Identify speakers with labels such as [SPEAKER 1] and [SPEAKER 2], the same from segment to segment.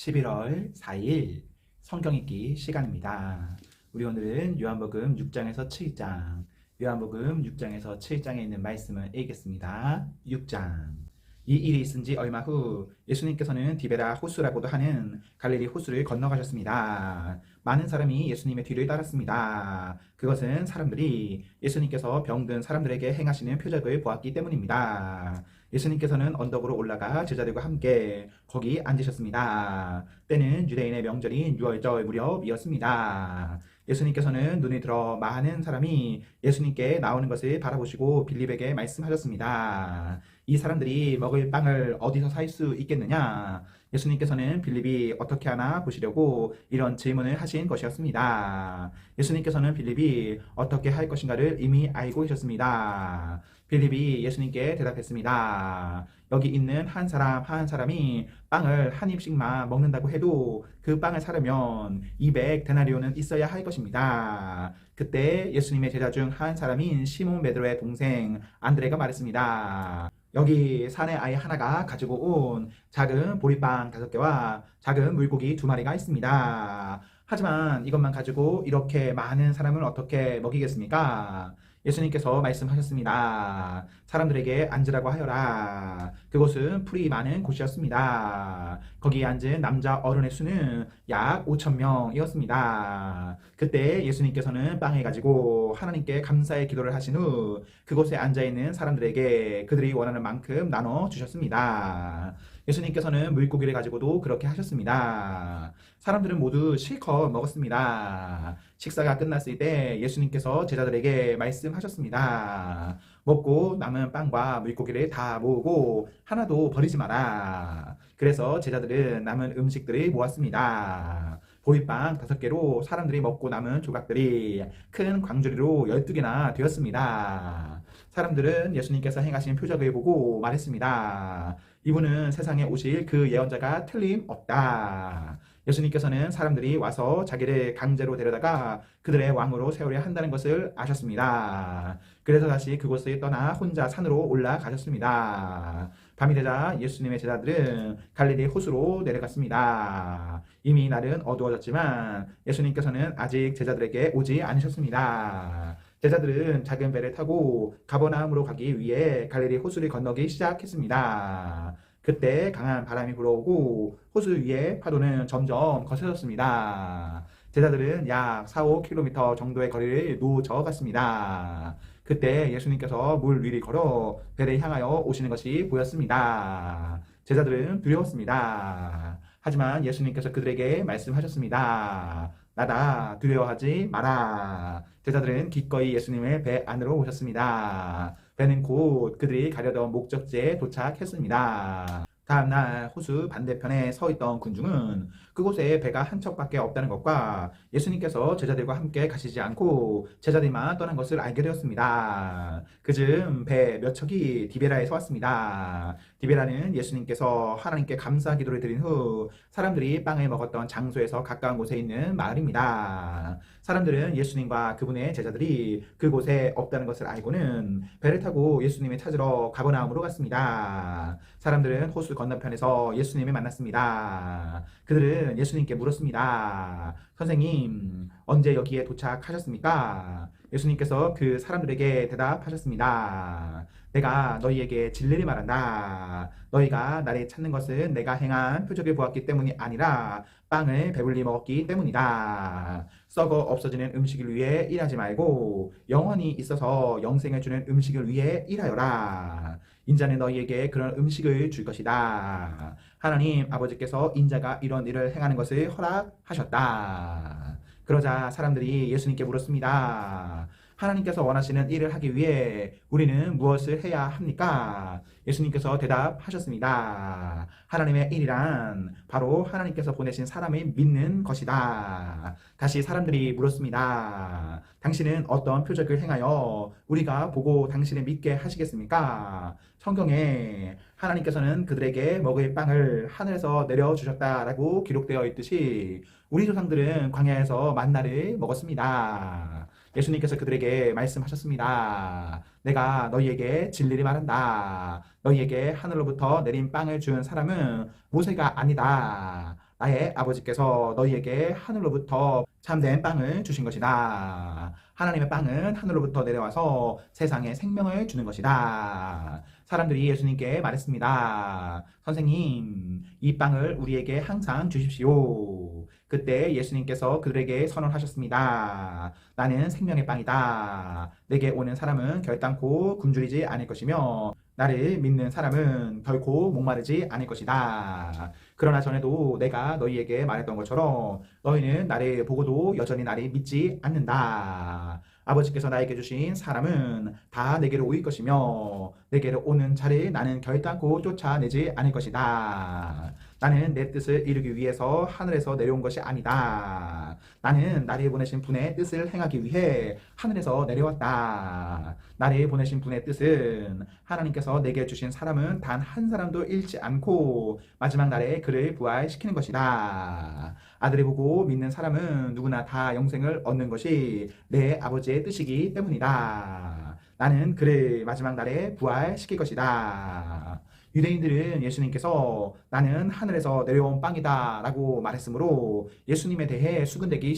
[SPEAKER 1] 11월 4일 성경 읽기 시간입니다. 우리 오늘은 요한복음 6장에서 7장, 요한복음 6장에서 7장에 있는 말씀을 읽겠습니다. 6장. 이 일이 있은 지 얼마 후 예수님께서는 디베라 호수라고도 하는 갈릴리 호수를 건너가셨습니다. 많은 사람이 예수님의 뒤를 따랐습니다. 그것은 사람들이 예수님께서 병든 사람들에게 행하시는 표적을 보았기 때문입니다. 예수님께서는 언덕으로 올라가 제자들과 함께 거기 앉으셨습니다. 때는 유대인의 명절인 유월절 무렵이었습니다. 예수님께서는 눈이 들어 많은 사람이 예수님께 나오는 것을 바라보시고 빌립에게 말씀하셨습니다. 이 사람들이 먹을 빵을 어디서 살 수 있겠느냐? 예수님께서는 빌립이 어떻게 하나 보시려고 이런 질문을 하신 것이었습니다. 예수님께서는 빌립이 어떻게 할 것인가를 이미 알고 계셨습니다. 빌립이 예수님께 대답했습니다. 여기 있는 한 사람 한 사람이 빵을 한 입씩만 먹는다고 해도 그 빵을 사려면 200데나리온은 있어야 할 것입니다. 그때 예수님의 제자 중 한 사람인 시몬 베드로의 동생 안드레가 말했습니다. 여기 사내 아이 하나가 가지고 온 작은 보리빵 5개와 작은 물고기 2마리가 있습니다. 하지만 이것만 가지고 이렇게 많은 사람을 어떻게 먹이겠습니까? 예수님께서 말씀하셨습니다. 사람들에게 앉으라고 하여라. 그곳은 풀이 많은 곳이었습니다. 거기에 앉은 남자 어른의 수는 약 5,000명이었습니다. 그때 예수님께서는 빵을 가지고 하나님께 감사의 기도를 하신 후 그곳에 앉아있는 사람들에게 그들이 원하는 만큼 나눠 주셨습니다. 예수님께서는 물고기를 가지고도 그렇게 하셨습니다. 사람들은 모두 실컷 먹었습니다. 식사가 끝났을 때 예수님께서 제자들에게 말씀하셨습니다. 먹고 남은 빵과 물고기를 다 모으고 하나도 버리지 마라. 그래서 제자들은 남은 음식들을 모았습니다. 보리빵 5개로 사람들이 먹고 남은 조각들이 큰 광주리로 12개나 되었습니다. 사람들은 예수님께서 행하신 표적을 보고 말했습니다. 이분은 세상에 오실 그 예언자가 틀림없다. 예수님께서는 사람들이 와서 자기를 강제로 데려다가 그들의 왕으로 세우려 한다는 것을 아셨습니다. 그래서 다시 그곳을 떠나 혼자 산으로 올라가셨습니다. 밤이 되자 예수님의 제자들은 갈릴리 호수로 내려갔습니다. 이미 날은 어두워졌지만 예수님께서는 아직 제자들에게 오지 않으셨습니다. 제자들은 작은 배를 타고 가버나움으로 가기 위해 갈릴리 호수를 건너기 시작했습니다. 그때 강한 바람이 불어오고 호수 위에 파도는 점점 거세졌습니다. 제자들은 약 4-5km 정도의 거리를 노저갔습니다. 그때 예수님께서 물 위를 걸어 배를 향하여 오시는 것이 보였습니다. 제자들은 두려웠습니다. 하지만 예수님께서 그들에게 말씀하셨습니다. 나다, 두려워하지 마라. 제자들은 기꺼이 예수님의 배 안으로 오셨습니다. 배는 곧 그들이 가려던 목적지에 도착했습니다. 다음날 호수 반대편에 서 있던 군중은 그곳에 배가 한 척밖에 없다는 것과 예수님께서 제자들과 함께 가시지 않고 제자들만 떠난 것을 알게 되었습니다. 그즈음 배 몇 척이 디베라에서 왔습니다. 디베라는 예수님께서 하나님께 감사 기도를 드린 후 사람들이 빵을 먹었던 장소에서 가까운 곳에 있는 마을입니다. 사람들은 예수님과 그분의 제자들이 그곳에 없다는 것을 알고는 배를 타고 예수님을 찾으러 가버나움으로 갔습니다. 사람들은 호수 건너편에서 예수님을 만났습니다. 그들은 예수님께 물었습니다. 선생님, 언제 여기에 도착하셨습니까? 예수님께서 그 사람들에게 대답하셨습니다. 내가 너희에게 진리를 말한다. 너희가 나를 찾는 것은 내가 행한 표적을 보았기 때문이 아니라 빵을 배불리 먹었기 때문이다. 썩어 없어지는 음식을 위해 일하지 말고 영원히 있어서 영생을 주는 음식을 위해 일하여라. 인자는 너희에게 그런 음식을 줄 것이다. 하나님 아버지께서 인자가 이런 일을 행하는 것을 허락하셨다. 그러자 사람들이 예수님께 물었습니다. 하나님께서 원하시는 일을 하기 위해 우리는 무엇을 해야 합니까? 예수님께서 대답하셨습니다. 하나님의 일이란 바로 하나님께서 보내신 사람을 믿는 것이다. 다시 사람들이 물었습니다. 당신은 어떤 표적을 행하여 우리가 보고 당신을 믿게 하시겠습니까? 성경에 하나님께서는 그들에게 먹을 빵을 하늘에서 내려주셨다라고 기록되어 있듯이 우리 조상들은 광야에서 만나를 먹었습니다. 예수님께서 그들에게 말씀하셨습니다. 내가 너희에게 진리를 말한다. 너희에게 하늘로부터 내린 빵을 준 사람은 모세가 아니다. 나의 아버지께서 너희에게 하늘로부터 참된 빵을 주신 것이다. 하나님의 빵은 하늘로부터 내려와서 세상에 생명을 주는 것이다. 사람들이 예수님께 말했습니다. 선생님, 이 빵을 우리에게 항상 주십시오. 그때 예수님께서 그들에게 선언하셨습니다. 나는 생명의 빵이다. 내게 오는 사람은 결단코 굶주리지 않을 것이며 나를 믿는 사람은 결코 목마르지 않을 것이다. 그러나 전에도 내가 너희에게 말했던 것처럼 너희는 나를 보고도 여전히 나를 믿지 않는다. 아버지께서 나에게 주신 사람은 다 내게로 올 것이며 내게로 오는 자를 나는 결단코 쫓아내지 않을 것이다. 나는 내 뜻을 이루기 위해서 하늘에서 내려온 것이 아니다. 나는 나를 보내신 분의 뜻을 행하기 위해 하늘에서 내려왔다. 나를 보내신 분의 뜻은 하나님께서 내게 주신 사람은 단 한 사람도 잃지 않고 마지막 날에 그를 부활시키는 것이다. 아들을 보고 믿는 사람은 누구나 다 영생을 얻는 것이 내 아버지의 뜻이기 때문이다. 나는 그를 마지막 날에 부활시킬 것이다. 유대인들은 예수님께서 나는 하늘에서 내려온 빵이다 라고 말했으므로 예수님에 대해 수근대기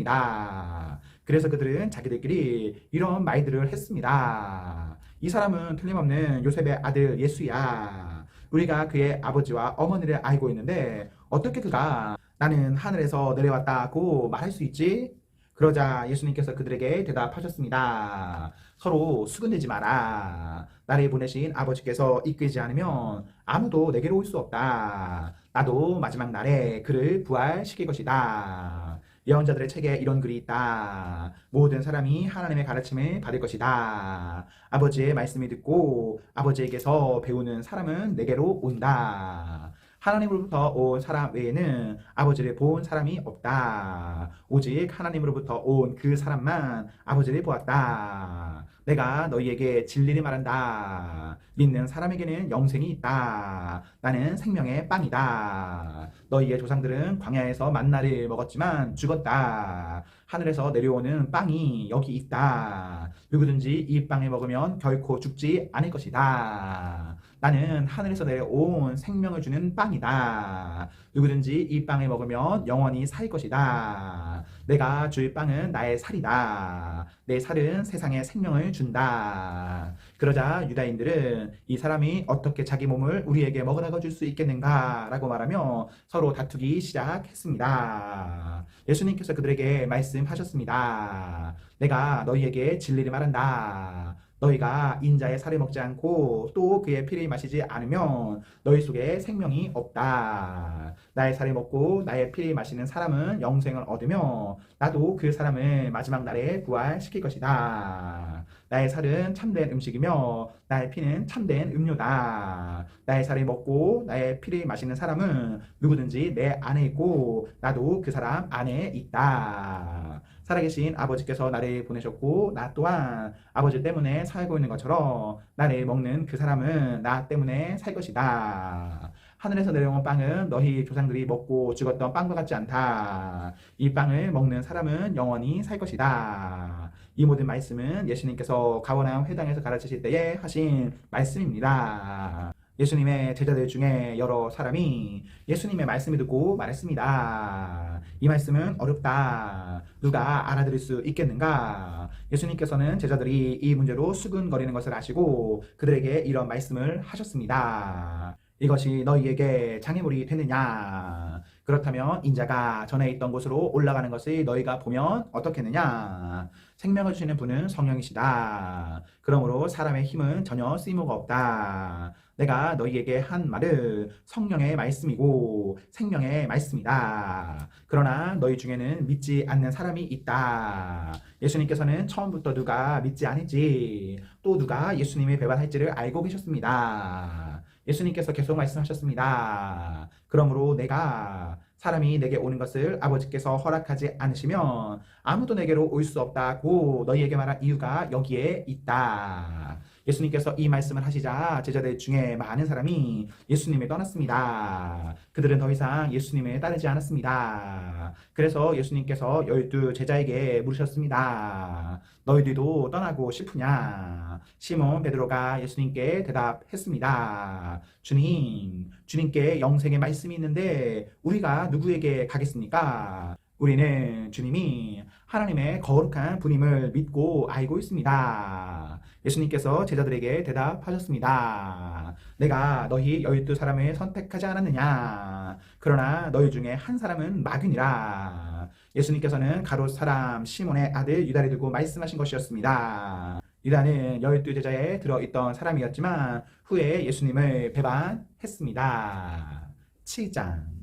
[SPEAKER 1] 시작했습니다. 그래서 그들은 자기들끼리 이런 말들을 했습니다. 이 사람은 틀림없는 요셉의 아들 예수야. 우리가 그의 아버지와 어머니를 알고 있는데 어떻게 그가 나는 하늘에서 내려왔다고 말할 수 있지? 그러자 예수님께서 그들에게 대답하셨습니다. 서로 수근대지 마라. 나를 보내신 아버지께서 이끌지 않으면 아무도 내게로 올 수 없다. 나도 마지막 날에 그를 부활시킬 것이다. 예언자들의 책에 이런 글이 있다. 모든 사람이 하나님의 가르침을 받을 것이다. 아버지의 말씀을 듣고 아버지에게서 배우는 사람은 내게로 온다. 하나님으로부터 온 사람 외에는 아버지를 본 사람이 없다. 오직 하나님으로부터 온 그 사람만 아버지를 보았다. 내가 너희에게 진리를 말한다. 믿는 사람에게는 영생이 있다. 나는 생명의 빵이다. 너희의 조상들은 광야에서 만나를 먹었지만 죽었다. 하늘에서 내려오는 빵이 여기 있다. 누구든지 이 빵을 먹으면 결코 죽지 않을 것이다. 나는 하늘에서 내려온 생명을 주는 빵이다. 누구든지 이 빵을 먹으면 영원히 살 것이다. 내가 줄 빵은 나의 살이다. 내 살은 세상에 생명을 준다. 그러자 유다인들은 이 사람이 어떻게 자기 몸을 우리에게 먹으라고 줄 수 있겠는가? 라고 말하며 서로 다투기 시작했습니다. 예수님께서 그들에게 말씀하셨습니다. 내가 너희에게 진리를 말한다. 너희가 인자의 살을 먹지 않고 또 그의 피를 마시지 않으면 너희 속에 생명이 없다. 나의 살을 먹고 나의 피를 마시는 사람은 영생을 얻으며 나도 그 사람을 마지막 날에 부활시킬 것이다. 나의 살은 참된 음식이며 나의 피는 참된 음료다. 나의 살을 먹고 나의 피를 마시는 사람은 누구든지 내 안에 있고 나도 그 사람 안에 있다. 살아계신 아버지께서 나를 보내셨고 나 또한 아버지 때문에 살고 있는 것처럼 나를 먹는 그 사람은 나 때문에 살 것이다. 하늘에서 내려온 빵은 너희 조상들이 먹고 죽었던 빵과 같지 않다. 이 빵을 먹는 사람은 영원히 살 것이다. 이 모든 말씀은 예수님께서 가버나움 회당에서 가르치실 때에 하신 말씀입니다. 예수님의 제자들 중에 여러 사람이 예수님의 말씀을 듣고 말했습니다. 이 말씀은 어렵다. 누가 알아들을 수 있겠는가? 예수님께서는 제자들이 이 문제로 수근거리는 것을 아시고 그들에게 이런 말씀을 하셨습니다. 이것이 너희에게 장애물이 되느냐? 그렇다면 인자가 전에 있던 곳으로 올라가는 것을 너희가 보면 어떻겠느냐? 생명을 주시는 분은 성령이시다. 그러므로 사람의 힘은 전혀 쓸모가 없다. 내가 너희에게 한 말은 성령의 말씀이고 생명의 말씀이다. 그러나 너희 중에는 믿지 않는 사람이 있다. 예수님께서는 처음부터 누가 믿지 않을지 또 누가 예수님을 배반할지를 알고 계셨습니다. 예수님께서 계속 말씀하셨습니다. 그러므로 내가 사람이 내게 오는 것을 아버지께서 허락하지 않으시면 아무도 내게로 올 수 없다고 너희에게 말한 이유가 여기에 있다. 예수님께서 이 말씀을 하시자 제자들 중에 많은 사람이 예수님을 떠났습니다. 그들은 더 이상 예수님을 따르지 않았습니다. 그래서 예수님께서 12제자에게 물으셨습니다. 너희들도 떠나고 싶으냐? 시몬 베드로가 예수님께 대답했습니다. 주님께 영생의 말씀이 있는데 우리가 누구에게 가겠습니까? 우리는 주님이 하나님의 거룩한 분임을 믿고 알고 있습니다. 예수님께서 제자들에게 대답하셨습니다. 내가 너희 12사람을 선택하지 않았느냐? 그러나 너희 중에 한 사람은 마귀니라. 예수님께서는 가롯 사람 시몬의 아들 유다를 두고 말씀하신 것이었습니다. 유다는 12제자에 들어있던 사람이었지만 후에 예수님을 배반했습니다. 7장.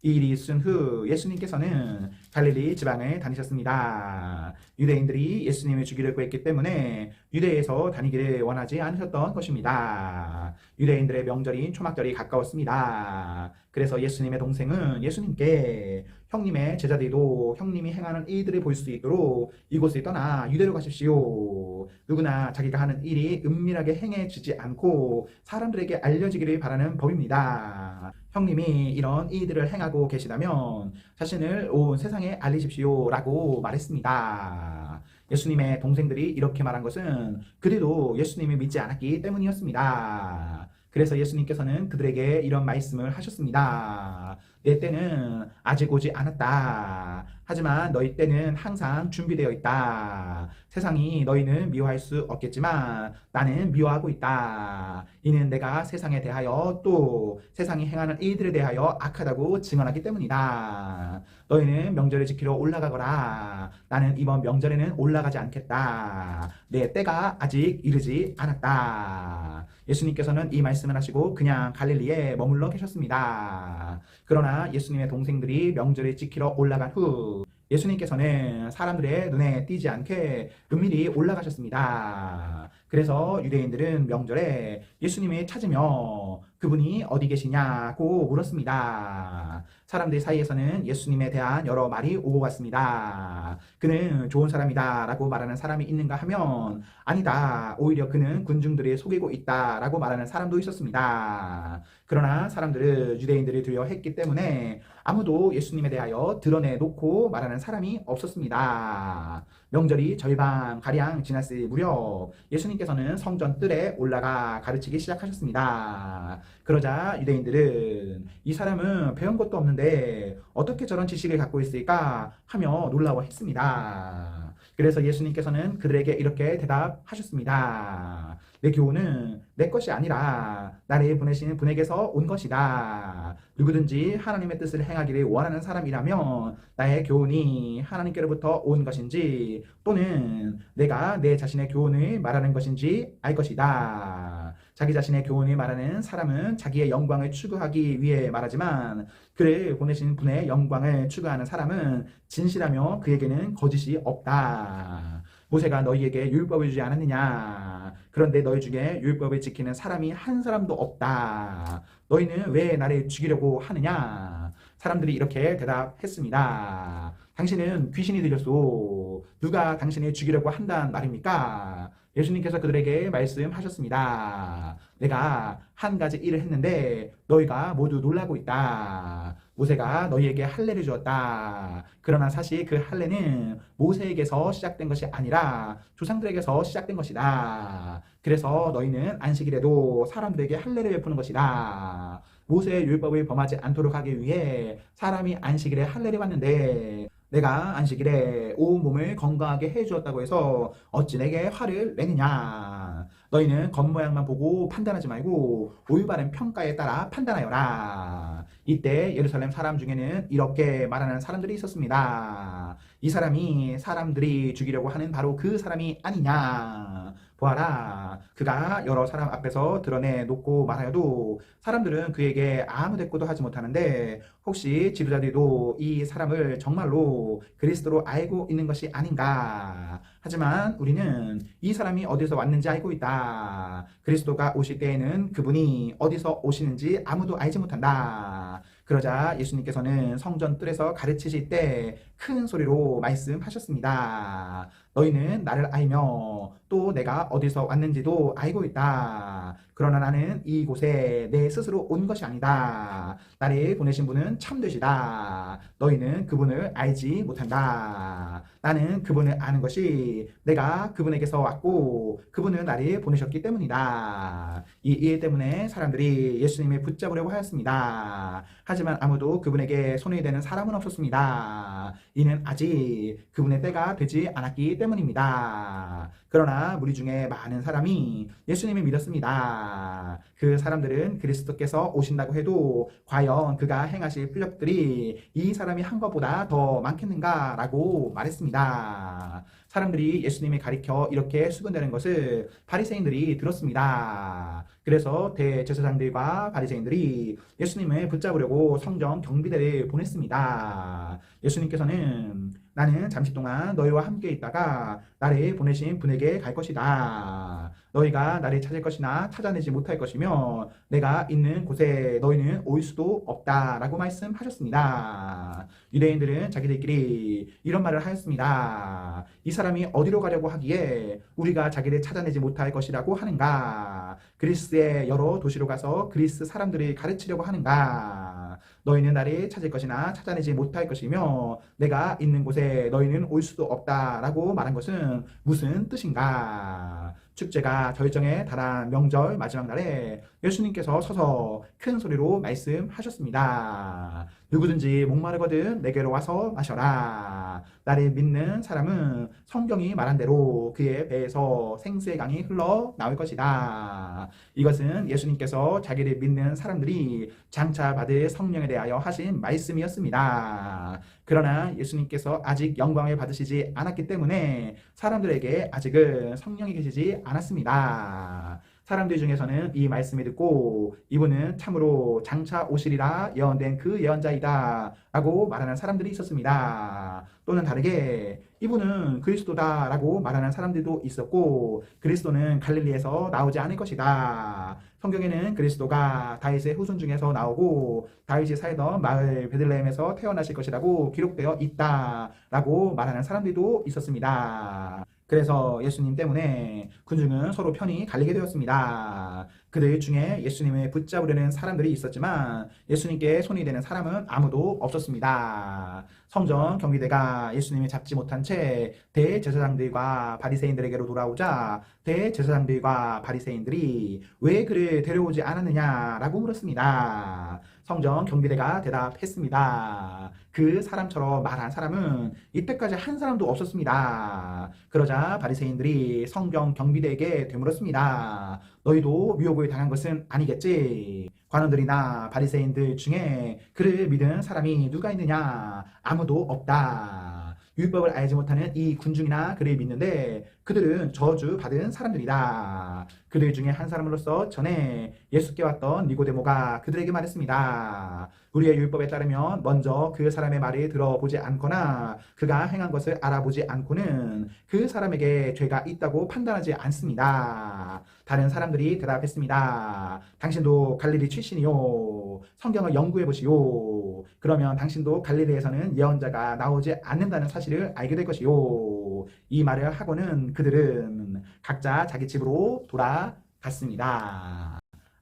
[SPEAKER 1] 이 일이 있은 후 예수님께서는 갈릴리 지방을 다니셨습니다. 유대인들이 예수님을 죽이려고 했기 때문에 유대에서 다니기를 원하지 않으셨던 것입니다. 유대인들의 명절인 초막절이 가까웠습니다. 그래서 예수님의 동생은 예수님께 형님의 제자들도 형님이 행하는 일들을 볼 수 있도록 이곳을 떠나 유대로 가십시오. 누구나 자기가 하는 일이 은밀하게 행해지지 않고 사람들에게 알려지기를 바라는 법입니다. 형님이 이런 일들을 행하고 계시다면 자신을 온 세상에 알리십시오 라고 말했습니다. 예수님의 동생들이 이렇게 말한 것은 그들도 예수님을 믿지 않았기 때문이었습니다. 그래서 예수님께서는 그들에게 이런 말씀을 하셨습니다. 내 때는 아직 오지 않았다. 하지만 너희 때는 항상 준비되어 있다. 세상이 너희는 미워할 수 없겠지만 나는 미워하고 있다. 이는 내가 세상에 대하여 또 세상이 행하는 일들에 대하여 악하다고 증언하기 때문이다. 너희는 명절을 지키러 올라가거라. 나는 이번 명절에는 올라가지 않겠다. 내 때가 아직 이르지 않았다. 예수님께서는 이 말씀을 하시고 그냥 갈릴리에 머물러 계셨습니다. 그러나 예수님의 동생들이 명절을 지키러 올라간 후 예수님께서는 사람들의 눈에 띄지 않게 은밀히 올라가셨습니다. 그래서 유대인들은 명절에 예수님을 찾으며 그분이 어디 계시냐고 물었습니다. 사람들 사이에서는 예수님에 대한 여러 말이 오고 갔습니다. 그는 좋은 사람이다 라고 말하는 사람이 있는가 하면 아니다, 오히려 그는 군중들이 속이고 있다 라고 말하는 사람도 있었습니다. 그러나 사람들은 유대인들을 두려워했기 때문에 아무도 예수님에 대하여 드러내놓고 말하는 사람이 없었습니다. 명절이 절반가량 지났을 무렵 예수님께서는 성전 뜰에 올라가 가르치기 시작하셨습니다. 그러자 유대인들은 이 사람은 배운 것도 없는데 어떻게 저런 지식을 갖고 있을까 하며 놀라워했습니다. 그래서 예수님께서는 그들에게 이렇게 대답하셨습니다. 내 교훈은 내 것이 아니라 나를 보내시는 분에게서 온 것이다. 누구든지 하나님의 뜻을 행하기를 원하는 사람이라면 나의 교훈이 하나님께로부터 온 것인지 또는 내가 내 자신의 교훈을 말하는 것인지 알 것이다. 자기 자신의 교훈을 말하는 사람은 자기의 영광을 추구하기 위해 말하지만 그를 보내신 분의 영광을 추구하는 사람은 진실하며 그에게는 거짓이 없다. 모세가 너희에게 율법을 주지 않았느냐? 그런데 너희 중에 율법을 지키는 사람이 한 사람도 없다. 너희는 왜 나를 죽이려고 하느냐? 사람들이 이렇게 대답했습니다. 당신은 귀신이 들렸소. 누가 당신을 죽이려고 한단 말입니까? 예수님께서 그들에게 말씀하셨습니다. 내가 한 가지 일을 했는데 너희가 모두 놀라고 있다. 모세가 너희에게 할례를 주었다. 그러나 사실 그 할례는 모세에게서 시작된 것이 아니라 조상들에게서 시작된 것이다. 그래서 너희는 안식일에도 사람들에게 할례를 베푸는 것이다. 모세의 율법을 범하지 않도록 하기 위해 사람이 안식일에 할례를 받는데 내가 안식일에 온 몸을 건강하게 해주었다고 해서 어찌 내게 화를 내느냐. 너희는 겉모양만 보고 판단하지 말고 올바른 평가에 따라 판단하여라. 이때 예루살렘 사람 중에는 이렇게 말하는 사람들이 있었습니다. 이 사람이 사람들이 죽이려고 하는 바로 그 사람이 아니냐. 보아라, 그가 여러 사람 앞에서 드러내놓고 말하여도 사람들은 그에게 아무 대꾸도 하지 못하는데 혹시 지도자들도 이 사람을 정말로 그리스도로 알고 있는 것이 아닌가. 하지만 우리는 이 사람이 어디서 왔는지 알고 있다. 그리스도가 오실 때에는 그분이 어디서 오시는지 아무도 알지 못한다. 그러자 예수님께서는 성전 뜰에서 가르치실 때 큰 소리로 말씀하셨습니다. 너희는 나를 알며 또 내가 어디서 왔는지도 알고 있다. 그러나 나는 이곳에 내 스스로 온 것이 아니다. 나를 보내신 분은 참되시다. 너희는 그분을 알지 못한다. 나는 그분을 아는 것이 내가 그분에게서 왔고 그분은 나를 보내셨기 때문이다. 이 일 때문에 사람들이 예수님을 붙잡으려고 하였습니다. 하지만 아무도 그분에게 손이 되는 사람은 없었습니다. 이는 아직 그분의 때가 되지 않았기 때문입니다. 그러나 무리 중에 많은 사람이 예수님을 믿었습니다. 그 사람들은 그리스도께서 오신다고 해도 과연 그가 행하실 필력들이 이 사람이 한 것보다 더 많겠는가? 라고 말했습니다. 사람들이 예수님이 가리켜 이렇게 수군대는 것을 바리새인들이 들었습니다. 그래서 대제사장들과 바리새인들이 예수님을 붙잡으려고 성전 경비대를 보냈습니다. 예수님께서는 나는 잠시 동안 너희와 함께 있다가 나를 보내신 분에게 갈 것이다. 너희가 나를 찾을 것이나 찾아내지 못할 것이며 내가 있는 곳에 너희는 올 수도 없다라고 말씀하셨습니다. 유대인들은 자기들끼리 이런 말을 하였습니다. 이 사람이 어디로 가려고 하기에 우리가 자기를 찾아내지 못할 것이라고 하는가? 그리스의 여러 도시로 가서 그리스 사람들을 가르치려고 하는가? 너희는 나를 찾을 것이나 찾아내지 못할 것이며 내가 있는 곳에 너희는 올 수도 없다라고 말한 것은 무슨 뜻인가? 축제가 절정에 달한 명절 마지막 날에 예수님께서 서서 큰 소리로 말씀하셨습니다. 누구든지 목마르거든 내게로 와서 마셔라. 나를 믿는 사람은 성경이 말한 대로 그의 배에서 생수의 강이 흘러 나올 것이다. 이것은 예수님께서 자기를 믿는 사람들이 장차 받을 성령에 대하여 하신 말씀이었습니다. 그러나 예수님께서 아직 영광을 받으시지 않았기 때문에 사람들에게 아직은 성령이 계시지 않았습니다. 사람들 중에서는 이 말씀을 듣고 이분은 참으로 장차 오시리라 예언된 그 예언자이다 라고 말하는 사람들이 있었습니다. 또는 다르게 이분은 그리스도다 라고 말하는 사람들도 있었고 그리스도는 갈릴리에서 나오지 않을 것이다. 성경에는 그리스도가 다윗의 후손 중에서 나오고 다윗이 살던 마을 베들레헴에서 태어나실 것이라고 기록되어 있다 라고 말하는 사람들도 있었습니다. 그래서 예수님 때문에 군중은 서로 편이 갈리게 되었습니다. 그들 중에 예수님을 붙잡으려는 사람들이 있었지만 예수님께 손이 되는 사람은 아무도 없었습니다. 성전 경비대가 예수님을 잡지 못한 채 대제사장들과 바리새인들에게로 돌아오자 대제사장들과 바리새인들이 왜 그를 데려오지 않았느냐라고 물었습니다. 성전 경비대가 대답했습니다. 그 사람처럼 말한 사람은 이때까지 한 사람도 없었습니다. 그러자 바리새인들이 성경 경비대에게 되물었습니다. 너희도 유혹을 당한 것은 아니겠지? 관원들이나 바리새인들 중에 그를 믿은 사람이 누가 있느냐? 아무도 없다. 율법을 알지 못하는 이 군중이나 그를 믿는데 그들은 저주받은 사람들이다. 그들 중에 한 사람으로서 전에 예수께 왔던 니고데모가 그들에게 말했습니다. 우리의 율법에 따르면 먼저 그 사람의 말을 들어보지 않거나 그가 행한 것을 알아보지 않고는 그 사람에게 죄가 있다고 판단하지 않습니다. 다른 사람들이 대답했습니다. 당신도 갈릴리 출신이요. 성경을 연구해 보시오. 그러면 당신도 갈릴리에서는 예언자가 나오지 않는다는 사실을 알게 될 것이요. 이 말을 하고는 그들은 각자 자기 집으로 돌아갔습니다.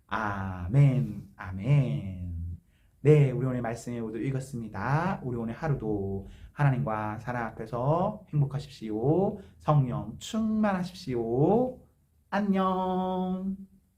[SPEAKER 1] 아멘, 아멘. 네, 우리 오늘 말씀을 모두 읽었습니다. 우리 오늘 하루도 하나님과 사랑 앞에서 행복하십시오. 성령 충만하십시오. 안녕.